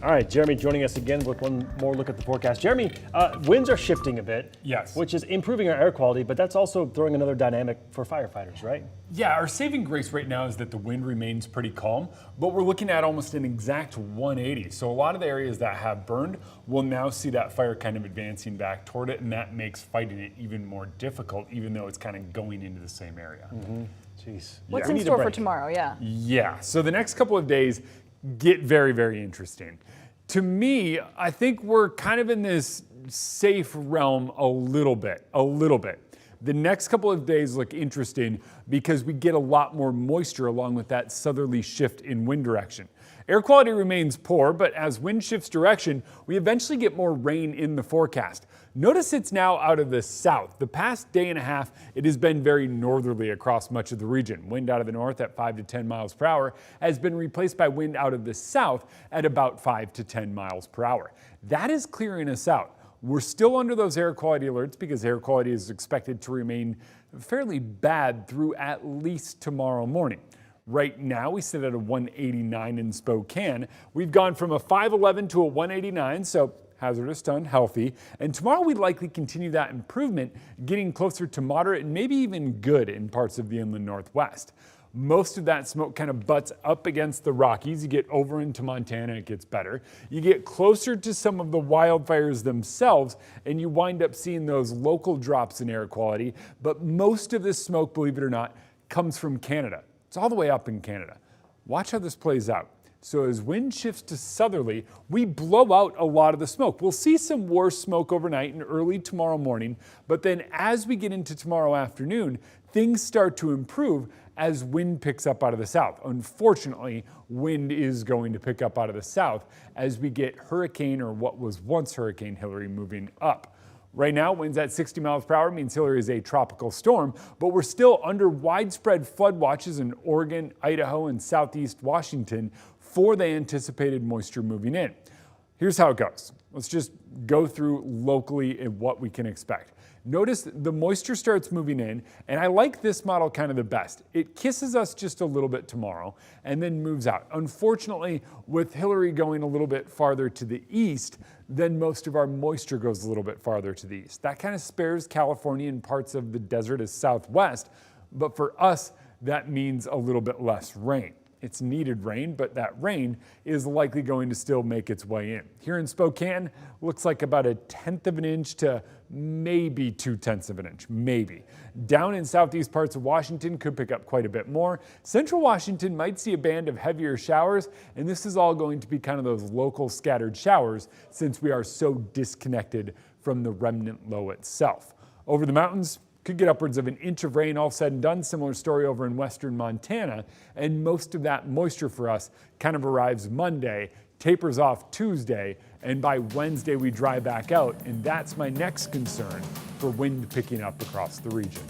All right, Jeremy joining us again with one more look at the forecast. Jeremy, winds are shifting a bit, Yes. which is improving our air quality, but that's also throwing another dynamic for firefighters, right? Yeah, our saving grace right now is that the wind remains pretty calm, but we're looking at almost an exact 180. So a lot of the areas that have burned will now see that fire kind of advancing back toward it, and that makes fighting it even more difficult, even though it's kind of going into the same area. Jeez. What's We in need a store for break. tomorrow? Yeah. Yeah, so the next couple of days get very, very interesting. To me, I think we're kind of in this safe realm a little bit. The next couple of days look interesting because we get a lot more moisture along with that southerly shift in wind direction. Air quality remains poor, but as wind shifts direction, we eventually get more rain in the forecast. Notice it's now out of the south. The past day and a half, it has been very northerly across much of the region. Wind out of the north at 5 to 10 miles per hour has been replaced by wind out of the south at about 5 to 10 miles per hour. That is clearing us out. We're still under those air quality alerts because air quality is expected to remain fairly bad through at least tomorrow morning. Right now, we sit at a 189 in Spokane. We've gone from a 511 to a 189, so hazardous to unhealthy. And tomorrow we'd likely continue that improvement, getting closer to moderate and maybe even good in parts of the inland northwest. Most of that smoke kind of butts up against the Rockies. You get over into Montana, it gets better. You get closer to some of the wildfires themselves, and you wind up seeing those local drops in air quality. But most of this smoke, believe it or not, comes from Canada. It's all the way up in Canada. Watch how this plays out. So as wind shifts to southerly, we blow out a lot of the smoke. We'll see some worse smoke overnight and early tomorrow morning, but then as we get into tomorrow afternoon, things start to improve as wind picks up out of the south. Unfortunately, wind is going to pick up out of the south as we get hurricane, or what was once Hurricane Hillary, moving up. Right now, winds at 60 miles per hour means Hillary is a tropical storm, but we're still under widespread flood watches in Oregon, Idaho, and southeast Washington for the anticipated moisture moving in. Here's how it goes. Let's just go through locally and what we can expect. Notice the moisture starts moving in, and I like this model kind of the best. It kisses us just a little bit tomorrow and then moves out. Unfortunately, with Hillary going a little bit farther to the east, then most of our moisture goes a little bit farther to the east. That kind of spares California and parts of the desert as southwest, but for us, that means a little bit less rain. It's needed rain, but that rain is likely going to still make its way in. Here in Spokane, looks like about 1/10 of an inch to maybe 2/10 of an inch, maybe. Down in southeast parts of Washington could pick up quite a bit more. Central Washington might see a band of heavier showers, and this is all going to be kind of those local scattered showers since we are so disconnected from the remnant low itself. Over the mountains, could get upwards of 1 inch of rain all said and done. Similar story over in western Montana. And most of that moisture for us kind of arrives Monday, tapers off Tuesday, and by Wednesday we dry back out. And that's my next concern for wind picking up across the region.